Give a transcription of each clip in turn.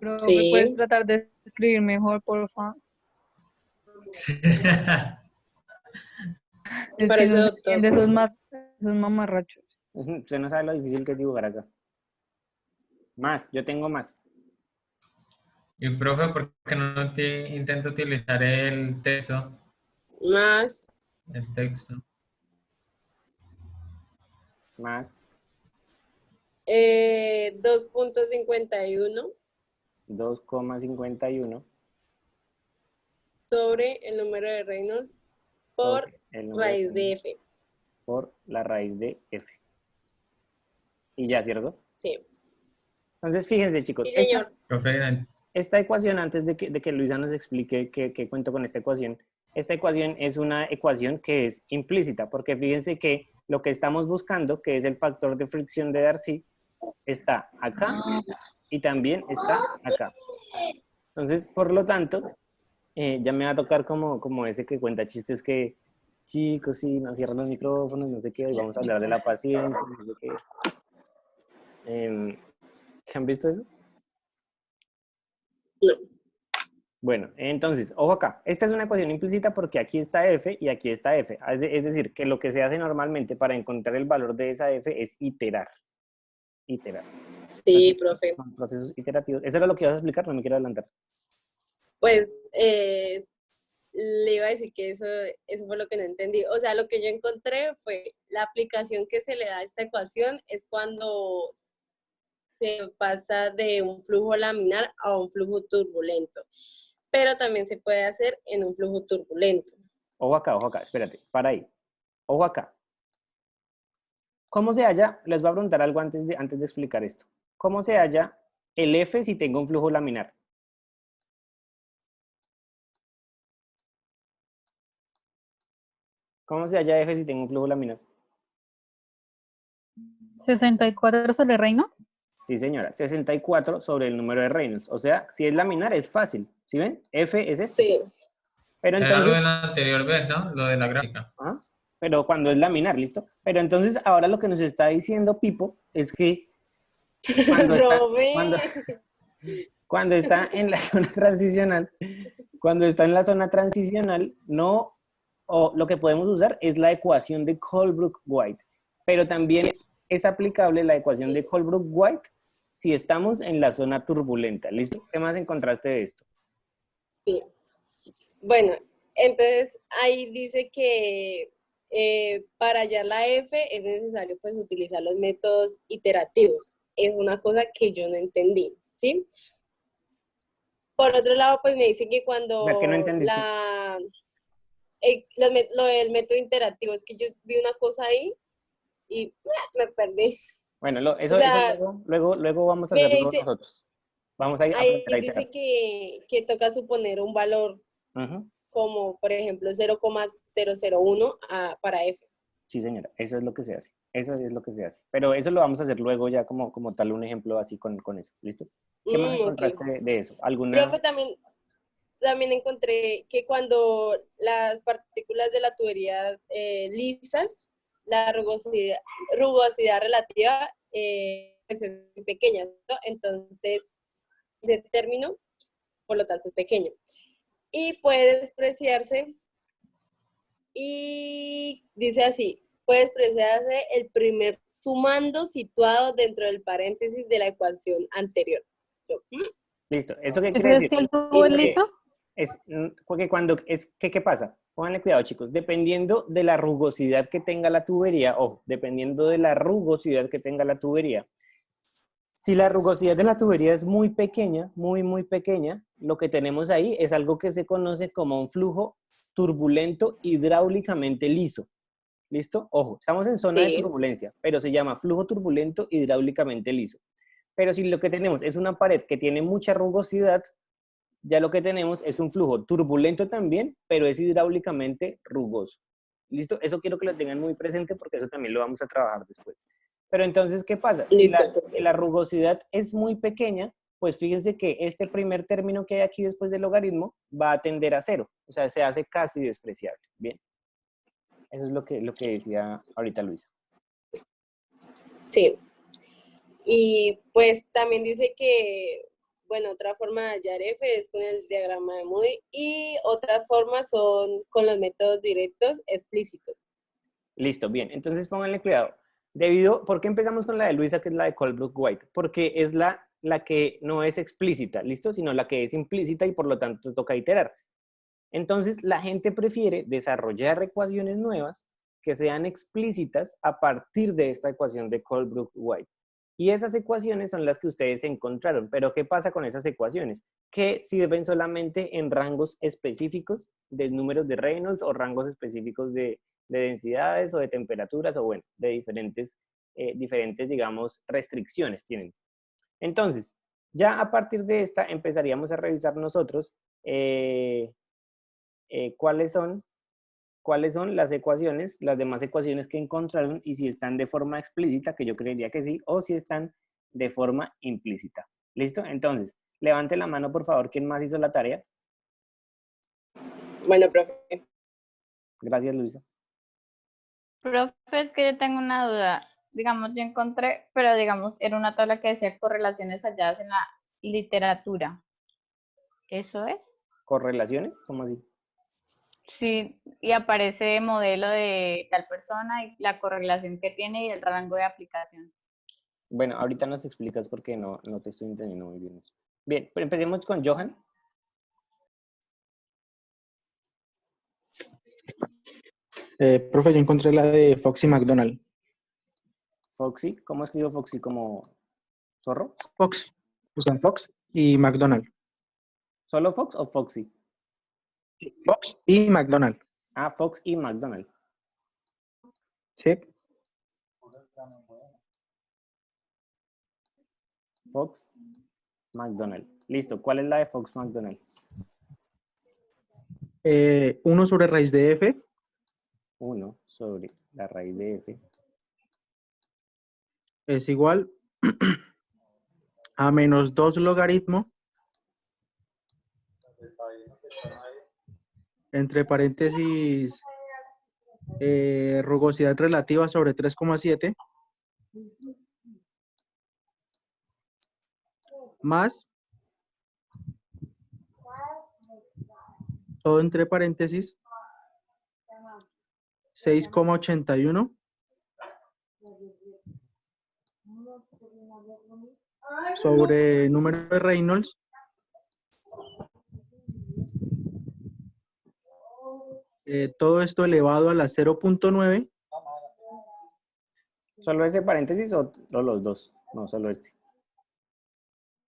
Profe, ¿puedes Sí, tratar de escribir mejor, por favor? me Es que parece no se doctor. entiende esos mamarrachos. Usted no sabe lo difícil que es dibujar acá. Más, yo tengo más. Y profe, ¿por qué no intenta utilizar Más el texto? Más 2.51 2,51 sobre el número de Reynolds por sobre el número de raíz de Reynolds F. por la raíz de f. Y ya, ¿cierto? Sí, Entonces, fíjense, chicos, sí, señor. Profe, esta ecuación, antes de que Luisa nos explique qué cuento con esta ecuación es una ecuación que es implícita, porque fíjense que lo que estamos buscando, que es el factor de fricción de Darcy, está acá y también está acá. Entonces, por lo tanto, ya me va a tocar como ese que cuenta chistes que, chicos, sí, nos cierran los micrófonos, no sé qué, y vamos a hablar de la paciencia, no sé qué. ¿Se han visto eso? No. Bueno, entonces, ojo acá. Esta es una ecuación implícita porque aquí está f y aquí está f. Es decir, que lo que se hace normalmente para encontrar el valor de esa f es iterar. Iterar. Sí, Entonces, profe. son procesos iterativos. Eso era lo que ibas a explicar, no me quiero adelantar. Pues le iba a decir que eso fue lo que no entendí. O sea, lo que yo encontré fue la aplicación que se le da a esta ecuación es cuando se pasa de un flujo laminar a un flujo turbulento, pero también se puede hacer en un flujo turbulento. Ojo acá, espérate, para ahí. Ojo acá. ¿Cómo se halla? Les voy a preguntar algo antes de explicar esto. ¿Cómo se halla el F si tengo un flujo laminar? ¿Cómo se halla F si tengo un flujo laminar? 64 sobre Reynolds. Sí, señora. 64 sobre el número de Reynolds. O sea, si es laminar es fácil. ¿Sí ven? F es esto. Sí. Pero era lo entonces, de la anterior vez, ¿no? Lo de la gráfica. ajá, pero cuando es laminar, ¿listo? Pero entonces ahora lo que nos está diciendo Pipo es que cuando está, cuando, Profe. cuando está en la zona transicional, cuando está en la zona transicional, no, o lo que podemos usar es la ecuación de Colebrook-White, pero también es aplicable la ecuación de Colebrook-White si estamos en la zona turbulenta, ¿listo? ¿Qué más encontraste de esto? Sí. Bueno, entonces ahí dice que para hallar la F es necesario pues utilizar los métodos iterativos. Es una cosa que yo no entendí, ¿sí? Por otro lado, pues me dice que O sea, ¿qué no cuando entendiste? lo del método interactivo, es que yo vi una cosa ahí y me perdí. Bueno, O eso sea, luego vamos a me hacerlo dice, nosotros. Vamos a aprender a ahí iterar. dice que toca suponer un valor Ujú. como, por ejemplo, 0,001 para F. Sí, señora, eso es lo que se hace. Eso es lo que se hace. Pero eso lo vamos a hacer luego ya como tal un ejemplo así con eso. ¿Listo? ¿Qué más Ok. encontraste de eso? ¿Alguna? Profe, también encontré que cuando las partículas de la tubería lisas, la rugosidad relativa pues es muy pequeña, ¿no? Entonces, ese término, por lo tanto, es pequeño. Y puede despreciarse, y dice así, puede despreciarse el primer sumando situado dentro del paréntesis de la ecuación anterior. Yo, Listo. ¿Eso qué ¿Eso quiere es decir? si el tubo es entiendo. liso? Porque cuando ¿qué pasa? Pónganle cuidado, chicos. Dependiendo de la rugosidad que tenga la tubería, o dependiendo de la rugosidad que tenga la tubería, si la rugosidad de la tubería es muy pequeña, muy pequeña, lo que tenemos ahí es algo que se conoce como un flujo turbulento hidráulicamente liso. ¿Listo? Ojo, estamos en zona de Sí, turbulencia, pero se llama flujo turbulento hidráulicamente liso. Pero si lo que tenemos es una pared que tiene mucha rugosidad, ya lo que tenemos es un flujo turbulento también, pero es hidráulicamente rugoso. ¿Listo? Eso quiero que lo tengan muy presente porque eso también lo vamos a trabajar después. Pero entonces, ¿qué pasa? listo, Si profe. la rugosidad es muy pequeña, pues fíjense que este primer término que hay aquí después del logaritmo va a tender a cero. O sea, se hace casi despreciable. Bien. Eso es lo que decía ahorita Luisa. Sí. Y pues también dice que bueno, otra forma de hallar F es con el diagrama de Moody y otras formas son con los métodos directos explícitos. Listo, bien. Entonces pónganle cuidado. ¿Por qué empezamos con la de Luisa, que es la de Colebrook-White? Porque es la que no es explícita, ¿listo? Sino la que es implícita y por lo tanto toca iterar. Entonces la gente prefiere desarrollar ecuaciones nuevas que sean explícitas a partir de esta ecuación de Colebrook-White. Y esas ecuaciones son las que ustedes encontraron. Pero ¿qué pasa con esas ecuaciones? Que sirven solamente en rangos específicos de números de Reynolds o rangos específicos de densidades o de temperaturas o bueno, de diferentes, digamos, restricciones tienen. Entonces, ya a partir de esta empezaríamos a revisar nosotros cuáles son las ecuaciones, las demás ecuaciones que encontraron y si están de forma explícita, que yo creería que sí, o si están de forma implícita. ¿Listo? Entonces, levante la mano, por favor, ¿quién más hizo la tarea? Bueno, profe. Gracias, Luisa. Profe, es que yo tengo una duda. Digamos, yo encontré, pero digamos, era una tabla que decía correlaciones halladas en la literatura. ¿Eso es? ¿Correlaciones? ¿Cómo así? Sí, y aparece modelo de tal persona y la correlación que tiene y el rango de aplicación. Bueno, ahorita nos explicas porque no te estoy entendiendo muy bien eso. Bien, pero empecemos con Johan. Profe, yo encontré la de Foxy McDonald. Foxy, ¿cómo escribo Foxy? ¿Como zorro? Fox, usan Fox y McDonald. ¿Solo Fox o Foxy? Fox y McDonald. Ah, Fox y McDonald. Sí. Fox, McDonald. Listo, ¿cuál es la de Fox McDonald? 1 sobre raíz de F 1 sobre la raíz de F. es igual a menos 2 logaritmo entre paréntesis rugosidad relativa sobre 3,7 más todo entre paréntesis 6,81 sobre número de Reynolds todo esto elevado a la 0.9. ¿Solo ese paréntesis o los dos? No, solo este.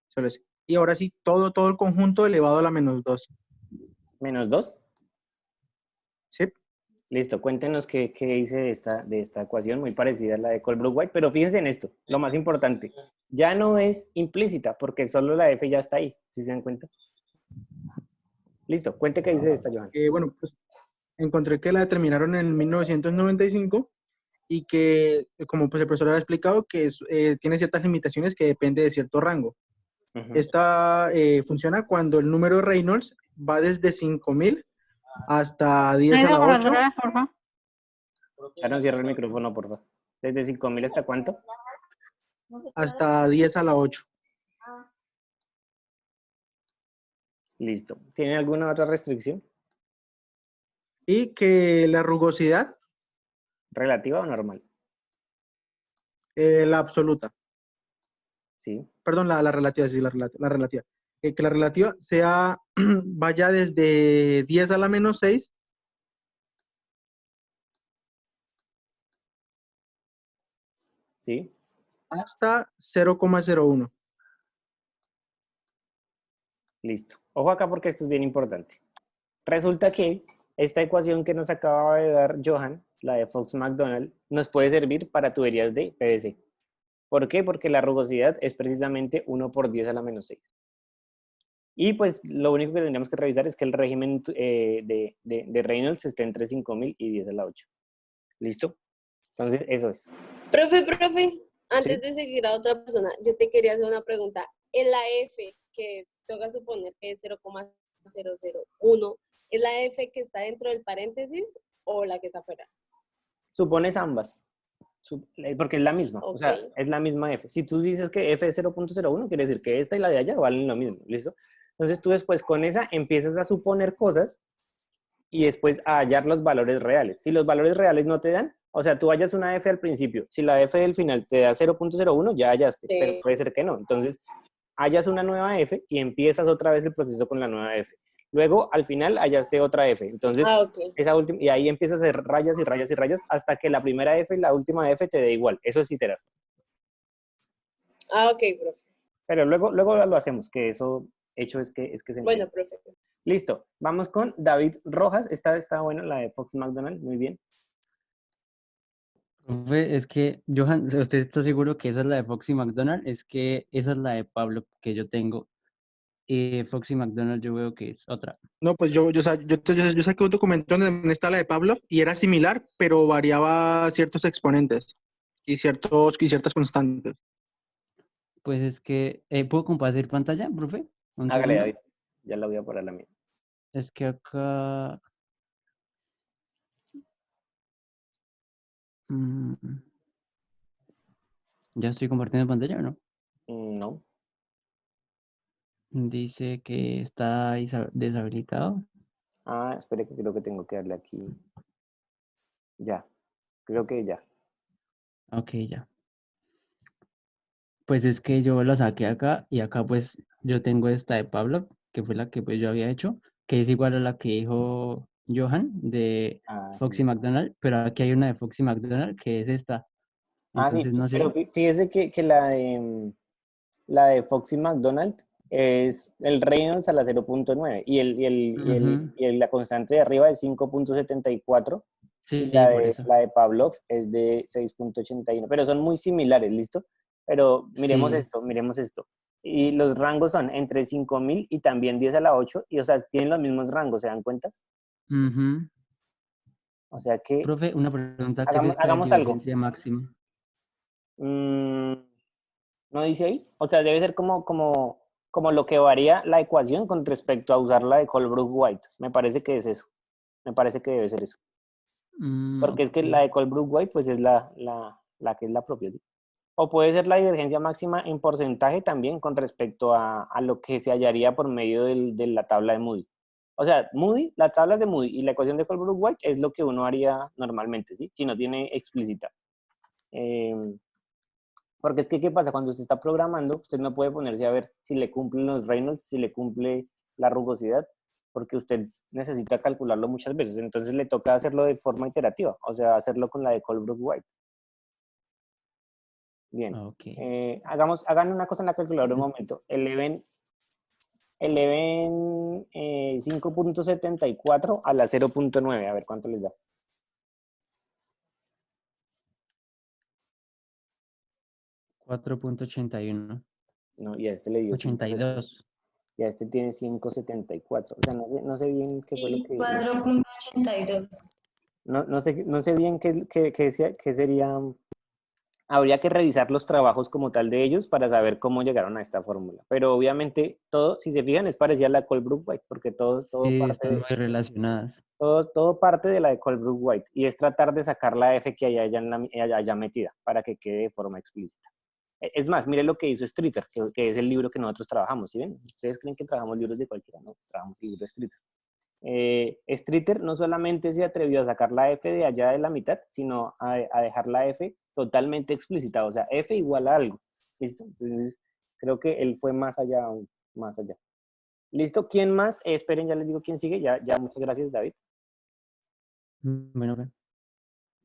Solo ese. Y ahora sí, todo el conjunto elevado a la menos 2. ¿Menos 2? ¿Sí? Listo, cuéntenos qué hice de esta ecuación, muy parecida a la de Colebrook-White, pero fíjense en esto, lo más importante, ya no es implícita, porque solo la F ya está ahí, ¿sí se dan cuenta? Listo, cuente qué hice de esta, Johan. Bueno, pues encontré que la determinaron en 1995 y que, como pues el profesor había explicado, que tiene ciertas limitaciones que depende de cierto rango. Esta funciona cuando el número de Reynolds va desde 5000 hasta 10 a la 8. Sharon, cierra el micrófono, por favor. ¿Desde 5000 hasta cuánto? Hasta 10 a la 8. Listo. ¿Tiene alguna otra restricción? Y que la rugosidad, ¿Relativa o normal? la absoluta, Sí. perdón, la relativa, sí, la relativa. Que la relativa sea, vaya desde 10 a la menos 6 Sí. hasta 0,01. Listo. Ojo acá porque esto es bien importante. Resulta que esta ecuación que nos acaba de dar Johan, la de Fox-McDonald, nos puede servir para tuberías de PVC. ¿Por qué? Porque la rugosidad es precisamente 1 por 10 a la menos 6. Y pues lo único que tendríamos que revisar es que el régimen de Reynolds esté entre 5000 y 10 a la 8. ¿Listo? Entonces, eso es. Profe, antes Sí. de seguir a otra persona, yo te quería hacer una pregunta. En la F, que toca suponer que es 0,001, ¿es la F que está dentro del paréntesis o la que está afuera? Supones ambas. Porque es la misma, o sea, Ok. es la misma f. Si tú dices que f es 0.01, quiere decir que esta y la de allá valen lo mismo, ¿listo? Entonces tú después con esa empiezas a suponer cosas y después a hallar los valores reales. Si los valores reales no te dan, o sea, tú hallas una f al principio, si la f del final te da 0.01, ya hallaste, pero Sí. puede ser que no. Entonces, hallas una nueva f y empiezas otra vez el proceso con la nueva f. Luego, al final, hallaste otra f. Entonces, Ok. esa última, y ahí empiezas a hacer rayas y rayas y rayas hasta que la primera f y la última f te dé igual. Eso es iterar. Ok, profe. Pero luego lo hacemos, que eso hecho es que se entiende. Bueno, profe. Listo, vamos con David Rojas. Esta está buena, la de Fox McDonald, muy bien. Profe, es que, Johan, ¿usted está seguro que esa es la de Foxy McDonald? Es que esa es la de Pablo que yo tengo. Y Foxy McDonald yo veo que es otra. No, pues yo saqué un documento donde está la de Pablo y era similar, pero variaba ciertos exponentes y ciertas constantes. Pues es que, ¿puedo compartir pantalla, profe? Un Hágale, segundo. David. Ya la voy a poner la mía. Es que acá... mm, ¿ya estoy compartiendo pantalla o no? No. Dice que está deshabilitado. Ah, espere que creo que tengo que darle aquí. Ya. Creo que ya. Ok, ya. Pues es que yo la saqué acá y acá pues yo tengo esta de Pablo, que fue la que pues yo había hecho, que es igual a la que dijo Johan de Ah, Foxy sí. McDonald, pero aquí hay una de Foxy McDonald que es esta. Ah, sí, Entonces no pero sé. fíjese que la de Foxy McDonald es el Reynolds a la 0.9 Ujú. la constante de arriba es 5.74 y Sí, la por de, eso. la de Pavlov es de 6.81, pero son muy similares, ¿listo? Pero Sí. miremos esto. Y los rangos son entre 5.000 y también 10 a la 8, y o sea, tienen los mismos rangos, ¿se dan cuenta? Ujú. O sea que Profe, una pregunta, ¿qué es hagamos, esta de hagamos algo. divergencia máxima? Mm, ¿No dice ahí? O sea, debe ser como lo que varía la ecuación con respecto a usar la de Colebrook-White. Me parece que es eso. Me parece que debe ser eso. Porque es que la Ok. de Colebrook-White pues es la que es la propia, ¿sí? O puede ser la divergencia máxima en porcentaje también con respecto a lo que se hallaría por medio de la tabla de Moody. O sea, Moody, las tablas de Moody y la ecuación de Colebrook-White es lo que uno haría normalmente, ¿sí? Si no tiene explícita. Porque es que, ¿qué pasa? Cuando usted está programando, usted no puede ponerse a ver si le cumplen los Reynolds, si le cumple la rugosidad, porque usted necesita calcularlo muchas veces. Entonces le toca hacerlo de forma iterativa, o sea, hacerlo con la de Colebrook-White. Bien. Ok. Hagan una cosa en la calculadora un momento. Eleven 5.74 a la 0.9. A ver cuánto les da. 4.81. No, y a este le dio 82. y a este tiene 5.74. O sea, no sé bien qué fue lo Y que... 4.82. No sé bien qué sería. Habría que revisar los trabajos como tal de ellos para saber cómo llegaron a esta fórmula. Pero obviamente todo, si se fijan, es parecida a la de Colebrook-White, porque todo Sí, parte están muy relacionadas. todo parte de la de Colebrook-White y es tratar de sacar la F que hay allá metida para que quede de forma explícita. Es más, mire lo que hizo Streeter, que es el libro que nosotros trabajamos, ¿sí ven? ¿Ustedes creen que trabajamos libros de cualquiera? No, trabajamos el libro de Streeter. Streeter no solamente se atrevió a sacar la F de allá de la mitad, sino a dejar la F totalmente explícita, o sea, F igual a algo. ¿Listo? Entonces, creo que él fue más allá, aún más allá. ¿Listo? ¿Quién más? Esperen, ya les digo quién sigue. Ya, muchas gracias, David. Bueno, profe.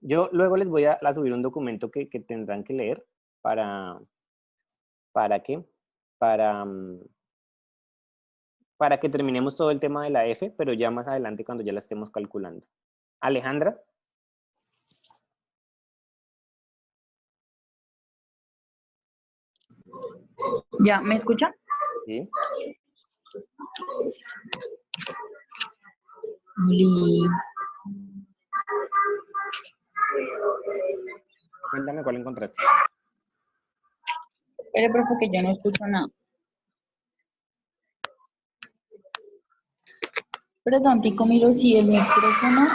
Yo luego les voy a subir un documento que tendrán que leer ¿para qué? Para, para que terminemos todo el tema de la F, pero ya más adelante cuando ya la estemos calculando. Alejandra. ¿Ya me escucha? Sí. Li- Cuéntame cuál encontraste. Espere, profe, que yo no escucho nada. Perdón, Tico, miro si el micrófono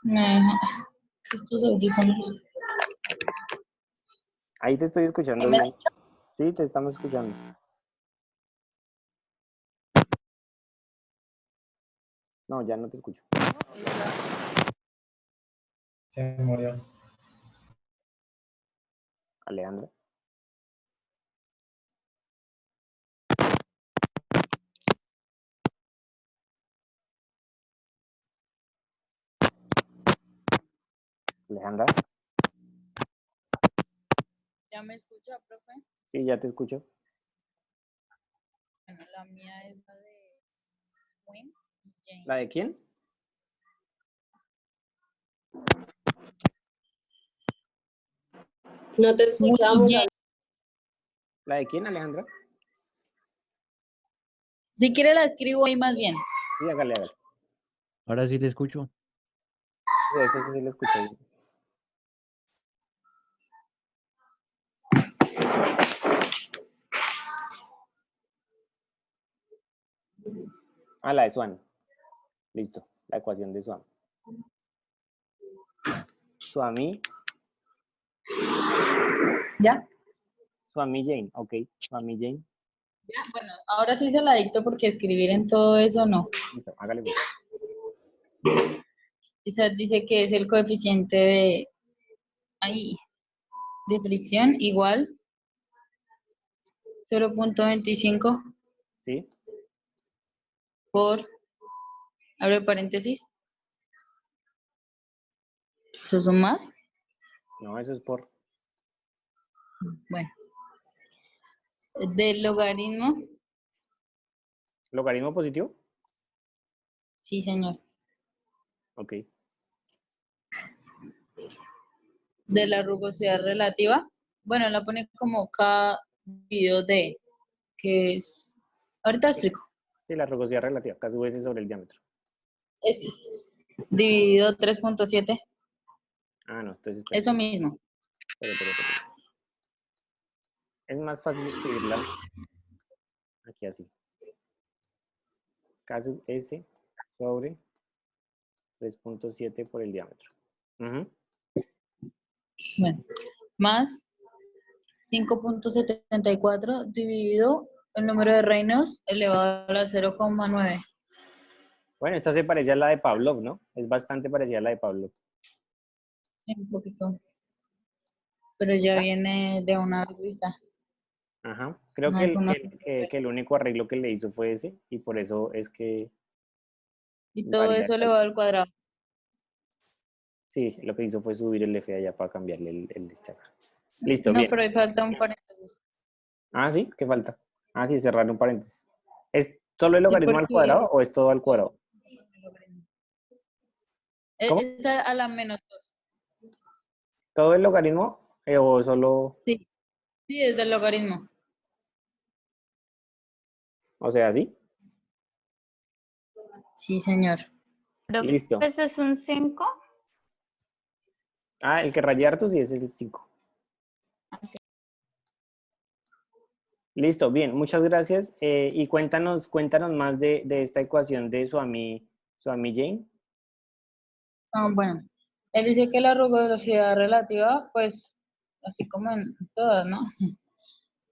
me deja estos audífonos. Ahí te estoy escuchando ¿Me bien. Sí, te estamos escuchando. No, ya no te escucho. Se murió. Alejandra. Alejandra. ¿Ya me escucha, profe? Sí, ya te escucho. Bueno, la mía es la de Swing y Jane. ¿La de quién? No te Swing y escuchamos. Jane. ¿La de quién, Alejandra? Si quiere la escribo ahí más bien. Sí, hágale, hágale. Ahora sí te escucho. Sí, eso sí lo escuché bien. Ah, la de Swan. Listo, la ecuación de Swan. Swami ¿Ya? Jane, ok. Swami Jane. Ya, bueno, ahora sí se la dicto porque escribir en todo eso no. Listo, hágale pues. Esa dice que es el coeficiente de fricción igual 0.25 ¿Sí? por, abre paréntesis, ¿eso son más? No, eso es por Bueno, del logaritmo, logaritmo positivo. sí señor, Ok. de la rugosidad relativa, bueno, la pone como K dividido D, que es, ahorita explico, Sí, la rugosidad relativa, K sub S sobre el diámetro. es dividido 3.7, Ah, no, entonces espera. eso mismo, Espera. Es más fácil escribirla aquí así. K sub S sobre 3.7 por el diámetro. Ujú. bueno, más 5.74 dividido el número de reinos elevado a la 0,9. Bueno, esta se parece a la de Pavlov, ¿no? Es bastante parecida a la de Pavlov. Un poquito, pero ya ¿Ah? viene de una revista. Ajá. Creo No que es el, una. que el único arreglo que le hizo fue ese y por eso es que Y todo varía. eso elevado al cuadrado. Sí, lo que hizo fue subir el F allá para cambiarle el este acá. Listo, No, bien. pero ahí falta un paréntesis. Ah, sí, ¿qué falta? Ah, sí, cerrar un paréntesis. ¿Es solo el Sí, logaritmo al porque cuadrado o es todo al cuadrado? ¿Cómo? es a la menos 2. ¿Todo el logaritmo o solo, Sí, sí, es del logaritmo. o sea, sí? Sí, señor. Profe, Listo. ¿eso es un 5? Ah, el que raya harto sí es el 5. Listo, bien, muchas gracias. Y cuéntanos más de esta ecuación de Swami Jane. Bueno, él dice que la rugosidad relativa, pues, así como en todas, ¿no?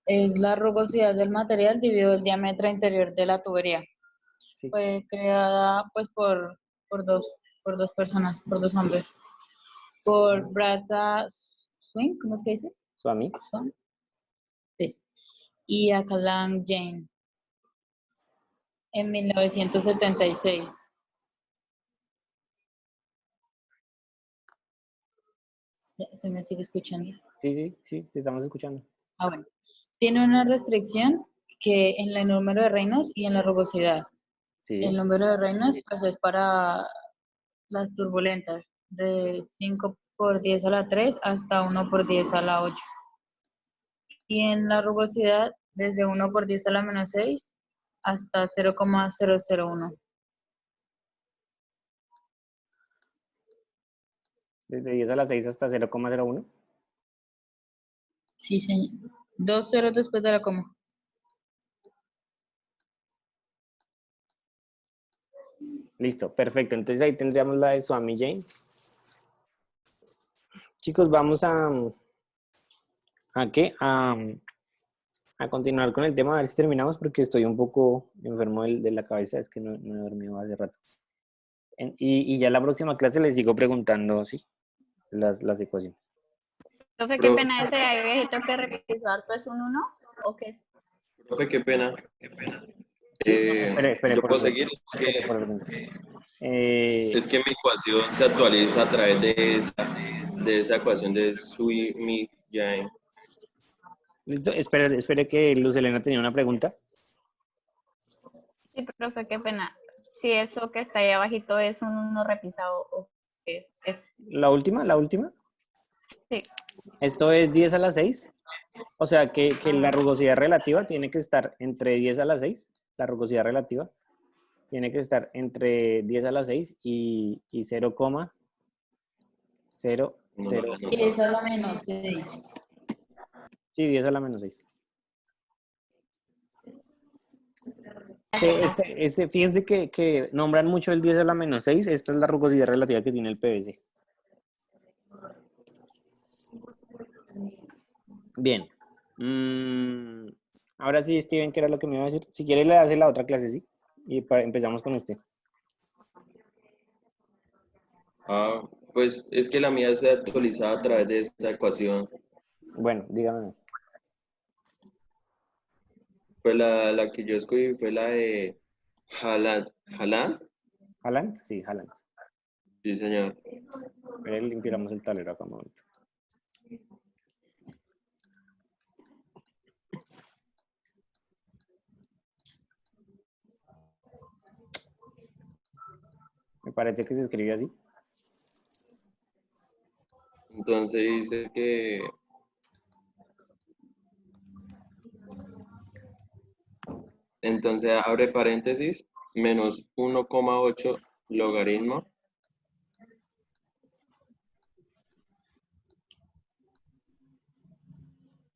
Es la rugosidad del material dividido el diámetro interior de la tubería. Sí, Fue creada, pues, por dos personas, por dos hombres. Por Brata Swing, ¿cómo es que dice? Swami. Son, sí. Y Akalan Jane en 1976. Ya, se me sigue escuchando. Sí, te estamos escuchando. Ah, bueno. Tiene una restricción que en el número de reinos y en la rugosidad. El Sí, número de reinos pues es para las turbulentas, de 5 por 10 a la 3 hasta 1 por 10 a la 8. Y en la rugosidad, desde 1 por 10 a la menos 6 hasta 0,001. desde 10 a la 6 hasta 0,01. Sí, señor. 2 ceros después de la coma. Listo, perfecto. Entonces ahí tendríamos la de Swami Jane. Chicos, vamos a ¿A qué? A continuar con el tema, a ver si terminamos, porque estoy un poco enfermo de la cabeza, es que no he dormido hace rato. Y ya la próxima clase les sigo preguntando, ¿sí? Las ecuaciones. Profe, qué Pro- pena ese viejito que revisó harto, ¿es un 1 o qué? Profe, qué pena. Sí, no, espere, Yo por puedo orden. seguir. Por orden. Es que mi ecuación se actualiza a través de esa ecuación de Sui Mi Yang. Listo, espere que Luz Helena tenía una pregunta. Sí, profe, qué pena. Si eso que está ahí abajito es un 1 repisado o qué es. La última. Sí. Esto es 10 a la 6. O sea que la rugosidad relativa tiene que estar entre 10 a la 6. La rugosidad relativa tiene que estar entre 10 a la 6 y 0,000. No lo había Y es notado. a la menos 6. Sí, 10 a la menos 6. Fíjense que nombran mucho el 10 a la menos 6. Esta es la rugosidad relativa que tiene el PVC. Bien. Ahora sí, Steven, ¿qué era lo que me iba a decir? Si quiere, le hace la otra clase, ¿sí? Y empezamos con usted. Pues es que la mía se actualizada a través de esta ecuación. Bueno, dígame. Fue la que yo escogí, fue la de Haaland. ¿Haaland? ¿Haaland? Sí, Haaland. Sí, señor. Limpiamos el tablero acá un momento. Me parece que se escribe así. Entonces dice que entonces abre paréntesis, menos 1,8 logaritmo.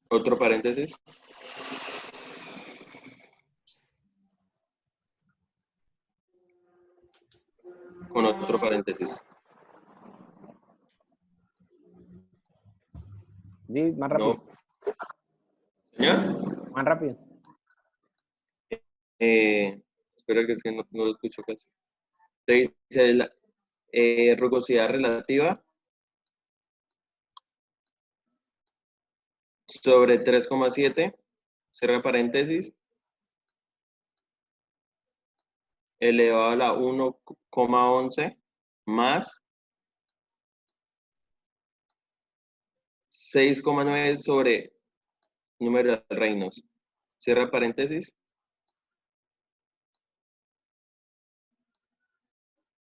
Otro paréntesis. Con otro paréntesis. Sí, más rápido. No. ¿Señor? Más rápido. Espera que es que no lo escucho casi. Te dice la rugosidad relativa sobre 3,7, cierra paréntesis, elevado a la 1,11 más 6,9 sobre número de reinos. Cierra paréntesis.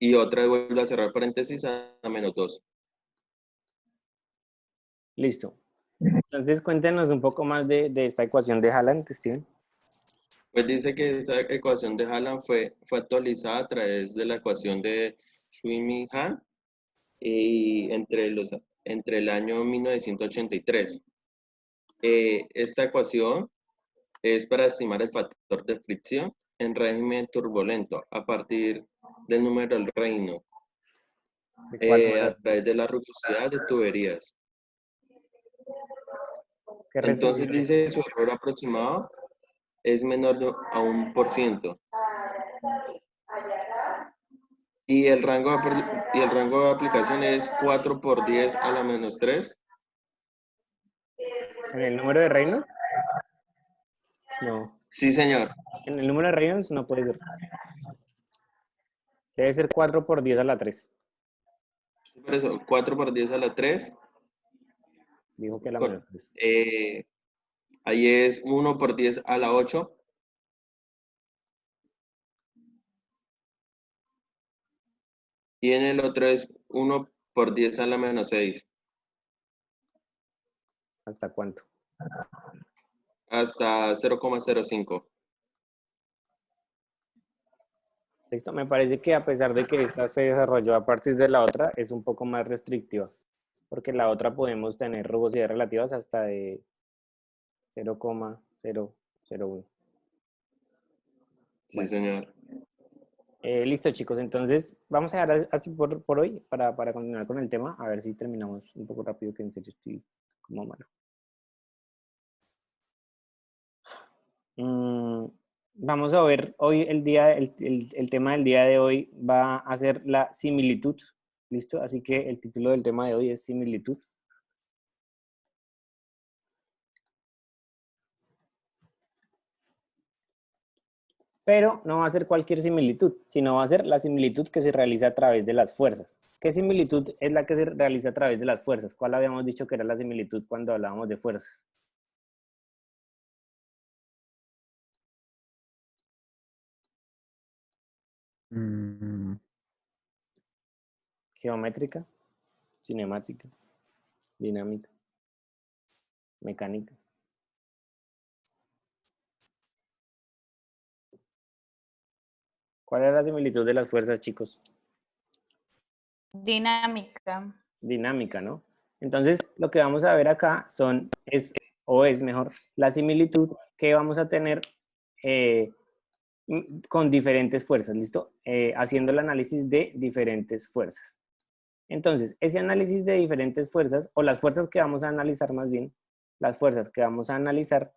Y otra vez vuelve a cerrar paréntesis a menos 2. Listo. Entonces, cuéntenos un poco más de esta ecuación de Haaland, Steven. Pues dice que esa ecuación de Haaland fue actualizada a través de la ecuación de Schumann y entre el año 1983. Esta ecuación es para estimar el factor de fricción en régimen turbulento a partir del número del reino ¿De cuál número? a través de la rugosidad de tuberías. ¿Qué Entonces restricciones? dice su error aproximado es menor a 1%. Y el rango de aplicación es 4 por 10 a la menos 3. ¿En el número de reinos? No. Sí, señor. En el número de reinos no puede ser. Debe ser 4 por 10 a la 3. Por eso, 4 por 10 a la 3. Dijo que a la menos 3. Ahí es 1 por 10 a la 8. Y en el otro es 1 por 10 a la menos 6. ¿Hasta cuánto? Hasta 0,05. Listo. Me parece que a pesar de que esta se desarrolló a partir de la otra, es un poco más restrictiva. Porque la otra podemos tener rugosidades relativas hasta de 0,001. Sí, Bueno. señor. Listo, chicos. Entonces, vamos a dejar así por hoy para continuar con el tema. A ver si terminamos un poco rápido, que en serio estoy como malo. Vamos a ver hoy el tema del día de hoy va a ser la similitud. ¿Listo? Así que el título del tema de hoy es similitud. Pero no va a ser cualquier similitud, sino va a ser la similitud que se realiza a través de las fuerzas. ¿Qué similitud es la que se realiza a través de las fuerzas? ¿Cuál habíamos dicho que era la similitud cuando hablábamos de fuerzas? Geométrica, cinemática, dinámica, mecánica. ¿Cuál es la similitud de las fuerzas, chicos? Dinámica. Dinámica, ¿no? Entonces, lo que vamos a ver acá es mejor, la similitud que vamos a tener con diferentes fuerzas, ¿listo? Haciendo el análisis de diferentes fuerzas. Entonces, ese análisis de diferentes fuerzas, o las fuerzas que vamos a analizar más bien, las fuerzas que vamos a analizar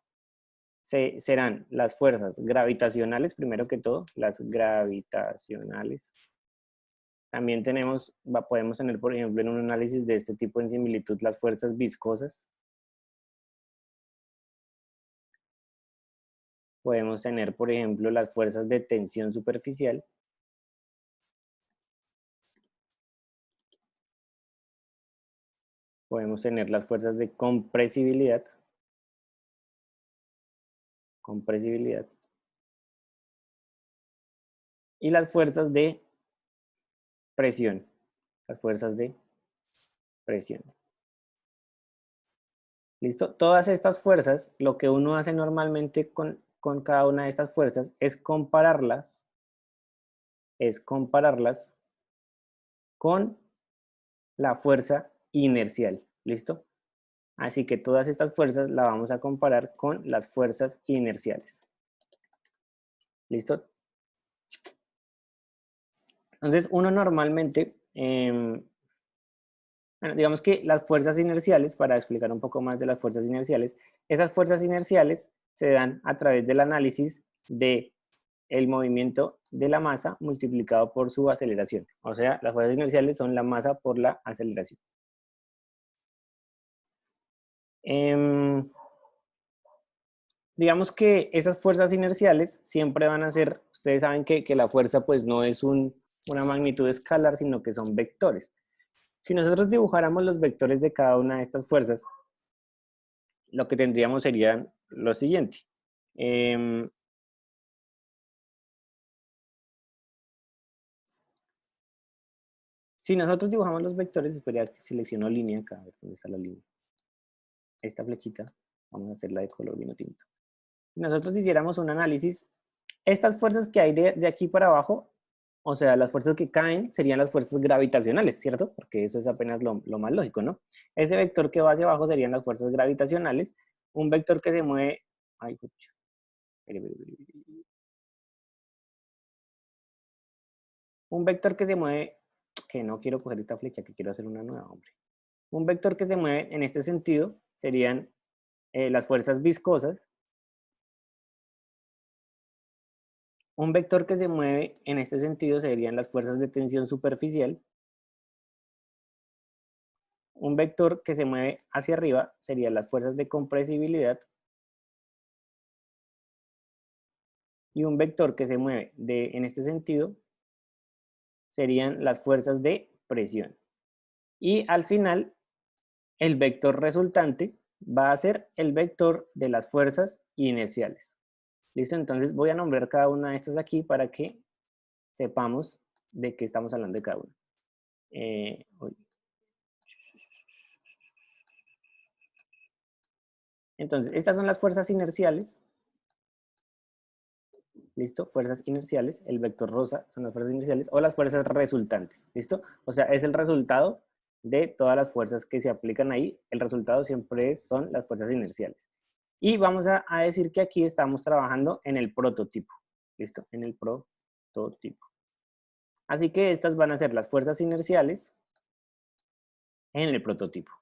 serán las fuerzas gravitacionales, primero que todo, las gravitacionales. También podemos tener, por ejemplo, en un análisis de este tipo en similitud, las fuerzas viscosas. Podemos tener, por ejemplo, las fuerzas de tensión superficial. Podemos tener las fuerzas de compresibilidad. Y las fuerzas de presión. Las fuerzas de presión. ¿Listo? Todas estas fuerzas, lo que uno hace normalmente con cada una de estas fuerzas es compararlas con la fuerza inercial. ¿Listo? Así que todas estas fuerzas las vamos a comparar con las fuerzas inerciales. ¿Listo? Entonces, uno normalmente, bueno, digamos que las fuerzas inerciales, para explicar un poco más de las fuerzas inerciales, esas fuerzas inerciales se dan a través del análisis de el movimiento de la masa multiplicado por su aceleración. O sea, las fuerzas inerciales son la masa por la aceleración. Digamos que esas fuerzas inerciales siempre van a ser, ustedes saben que la fuerza pues no es una magnitud escalar, sino que son vectores. Si nosotros dibujáramos los vectores de cada una de estas fuerzas, lo que tendríamos sería lo siguiente. Si nosotros dibujamos los vectores, espera que selecciono línea acá, a ver dónde está la línea. Esta flechita, vamos a hacerla de color vino tinto. Si nosotros hiciéramos un análisis, estas fuerzas que hay de aquí para abajo, o sea, las fuerzas que caen serían las fuerzas gravitacionales, ¿cierto? Porque eso es apenas lo más lógico, ¿no? Ese vector que va hacia abajo serían las fuerzas gravitacionales. Un vector que se mueve... Ay, pucha. Un vector que se mueve... Que no quiero coger esta flecha, que quiero hacer una nueva, hombre. Un vector que se mueve en este sentido serían las fuerzas viscosas. Un vector que se mueve en este sentido serían las fuerzas de tensión superficial. Un vector que se mueve hacia arriba serían las fuerzas de compresibilidad. Y un vector que se mueve en este sentido serían las fuerzas de presión. Y al final, el vector resultante va a ser el vector de las fuerzas inerciales. ¿Listo? Entonces voy a nombrar cada una de estas aquí para que sepamos de qué estamos hablando de cada una. Entonces, estas son las fuerzas inerciales. ¿Listo? Fuerzas inerciales. El vector rosa son las fuerzas inerciales o las fuerzas resultantes. ¿Listo? O sea, es el resultado de todas las fuerzas que se aplican ahí. El resultado siempre son las fuerzas inerciales. Y vamos a decir que aquí estamos trabajando en el prototipo. ¿Listo? En el prototipo. Así que estas van a ser las fuerzas inerciales en el prototipo.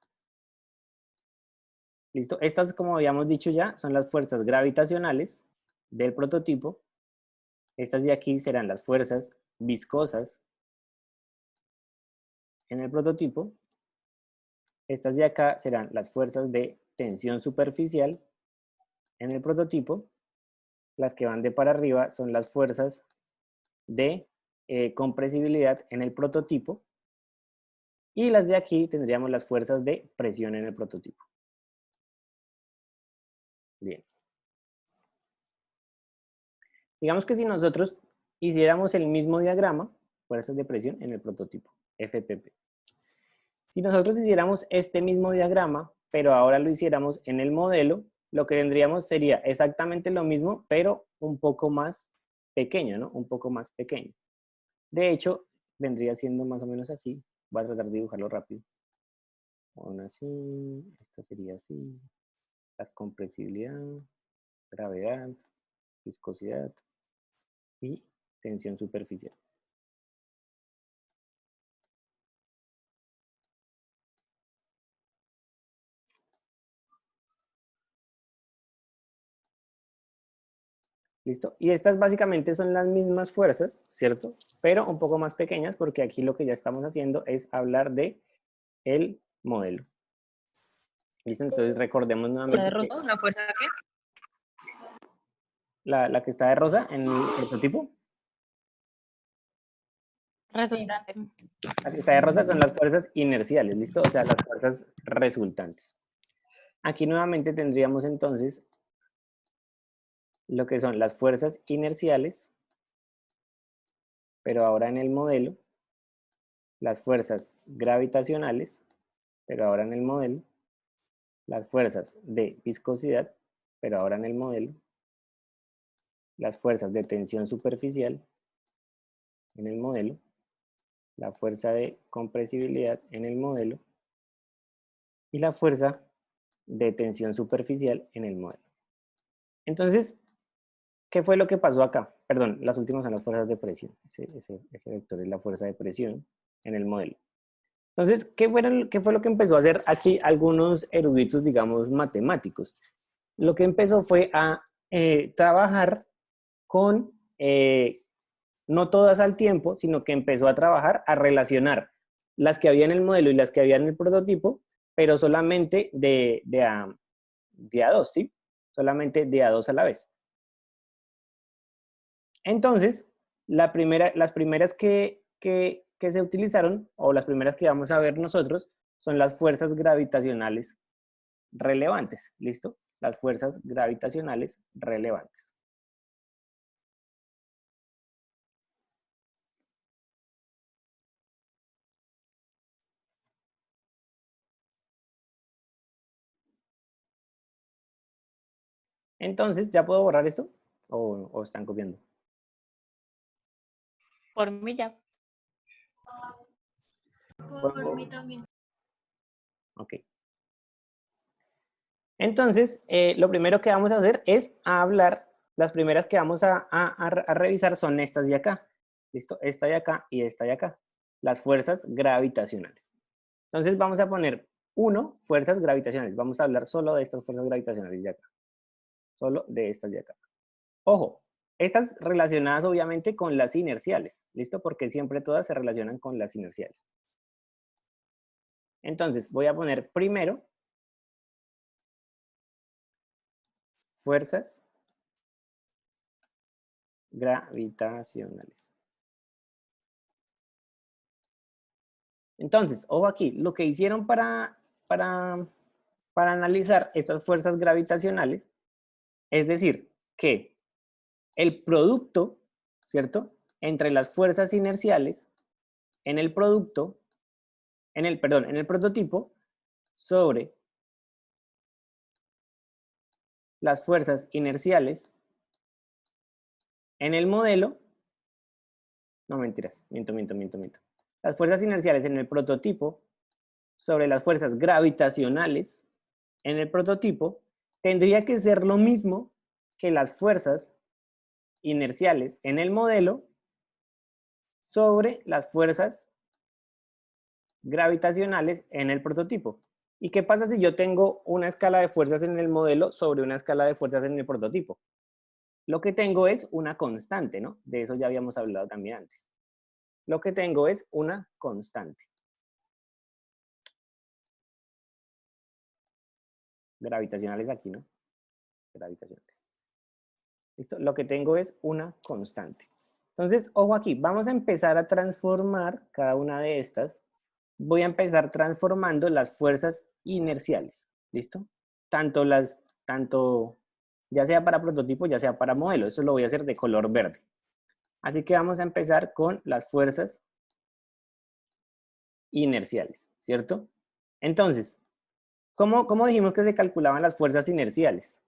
¿Listo? Estas, como habíamos dicho ya, son las fuerzas gravitacionales. del prototipo. Estas de aquí serán las fuerzas viscosas en el prototipo. Estas de acá serán las fuerzas de tensión superficial en el prototipo. Las que van de para arriba son las fuerzas de compresibilidad en el prototipo. Y las de aquí tendríamos las fuerzas de presión en el prototipo. Bien. Digamos que si nosotros hiciéramos el mismo diagrama, fuerzas de presión en el prototipo, FPP. Si nosotros hiciéramos este mismo diagrama, pero ahora lo hiciéramos en el modelo, lo que tendríamos sería exactamente lo mismo, pero un poco más pequeño, ¿no? Un poco más pequeño. De hecho, vendría siendo más o menos así. Voy a tratar de dibujarlo rápido. Aún así, esto sería así. Las compresibilidad, gravedad, viscosidad y tensión superficial. ¿Listo? Y estas básicamente son las mismas fuerzas, ¿cierto? Pero un poco más pequeñas porque aquí lo que ya estamos haciendo es hablar de el modelo. ¿Listo? Entonces recordemos nuevamente. ¿La de rosa? ¿La fuerza qué? La que está de rosa en el prototipo. Resultante. La que está de rosa son las fuerzas inerciales, ¿listo? O sea, las fuerzas resultantes. Aquí nuevamente tendríamos entonces lo que son las fuerzas inerciales, pero ahora en el modelo, las fuerzas gravitacionales, pero ahora en el modelo, las fuerzas de viscosidad, pero ahora en el modelo, las fuerzas de tensión superficial en el modelo, la fuerza de compresibilidad en el modelo y la fuerza de tensión superficial en el modelo. Entonces, ¿qué fue lo que pasó acá? Perdón, las últimas son las fuerzas de presión. Ese vector es la fuerza de presión en el modelo. Entonces, ¿qué fue lo que empezó a hacer aquí algunos eruditos, digamos, matemáticos? Lo que empezó fue a trabajar con, no todas al tiempo, sino que empezó a trabajar a relacionar las que había en el modelo y las que había en el prototipo, pero solamente de a dos, ¿sí? Solamente de a dos a la vez. Entonces, las primeras que se utilizaron, o las primeras que vamos a ver nosotros, son las fuerzas gravitacionales relevantes, ¿listo? Las fuerzas gravitacionales relevantes. Entonces, ¿ya puedo borrar esto? ¿O están copiando? Por mí ya. Por mí también. Ok. Entonces, lo primero que vamos a hacer es hablar, las primeras que vamos a revisar son estas de acá. ¿Listo? Esta de acá y esta de acá. Las fuerzas gravitacionales. Entonces vamos a poner 1, fuerzas gravitacionales. Vamos a hablar solo de estas fuerzas gravitacionales de acá. Solo de estas de acá. Ojo, estas relacionadas obviamente con las inerciales. ¿Listo? Porque siempre todas se relacionan con las inerciales. Entonces voy a poner primero fuerzas gravitacionales. Entonces, ojo aquí, lo que hicieron para analizar estas fuerzas gravitacionales, es decir, que el producto, ¿cierto?, entre las fuerzas inerciales en el producto, en el prototipo, sobre las fuerzas inerciales en el modelo, no mentiras, miento. Las fuerzas inerciales en el prototipo sobre las fuerzas gravitacionales en el prototipo tendría que ser lo mismo que las fuerzas inerciales en el modelo sobre las fuerzas gravitacionales en el prototipo. ¿Y qué pasa si yo tengo una escala de fuerzas en el modelo sobre una escala de fuerzas en el prototipo? lo que tengo es una constante, ¿no? De eso ya habíamos hablado también antes. Lo que tengo es una constante. Gravitacionales aquí, ¿no? Gravitacionales. ¿Listo? Lo que tengo es una constante. Entonces, ojo aquí, vamos a empezar a transformar cada una de estas. Voy a empezar transformando las fuerzas inerciales. ¿Listo? Tanto ya sea para prototipo, ya sea para modelo. Eso lo voy a hacer de color verde. Así que vamos a empezar con las fuerzas inerciales, ¿cierto? Entonces, ¿cómo dijimos que se calculaban las fuerzas inerciales?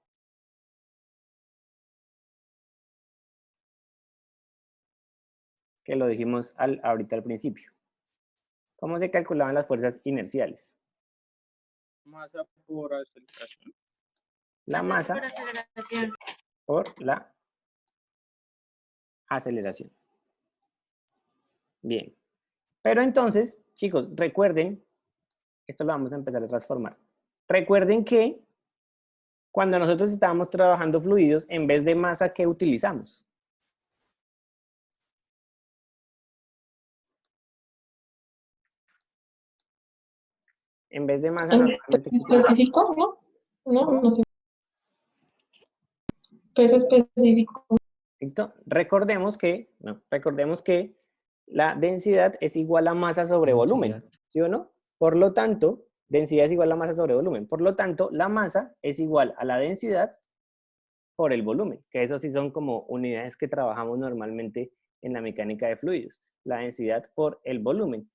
Que lo dijimos ahorita al principio. ¿Cómo se calculaban las fuerzas inerciales? Masa por aceleración. La masa por aceleración. por la aceleración. Bien. Pero entonces, chicos, recuerden, esto lo vamos a empezar a transformar. Recuerden que cuando nosotros estábamos trabajando fluidos, en vez de masa, ¿qué utilizamos? En vez de masa, normalmente, ¿qué utilizamos? Específico, ¿no? No sé. Peso específico. ¿Listo? Recordemos que la densidad es igual a masa sobre volumen, ¿sí o no? Por lo tanto, densidad es igual a masa sobre volumen. Por lo tanto, la masa es igual a la densidad por el volumen, que eso sí son como unidades que trabajamos normalmente en la mecánica de fluidos. La densidad por el volumen.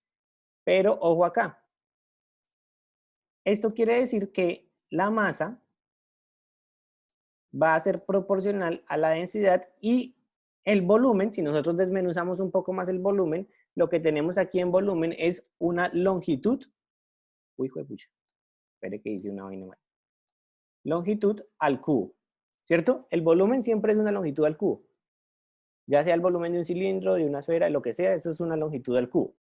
Pero ojo acá. Esto quiere decir que la masa va a ser proporcional a la densidad y el volumen, si nosotros desmenuzamos un poco más el volumen, lo que tenemos aquí en volumen es una longitud. Uy, hijo de pucha. Espere que hice una vaina mal. Longitud al cubo, ¿cierto? El volumen siempre es una longitud al cubo. Ya sea el volumen de un cilindro, de una esfera, lo que sea, eso es una longitud al cubo.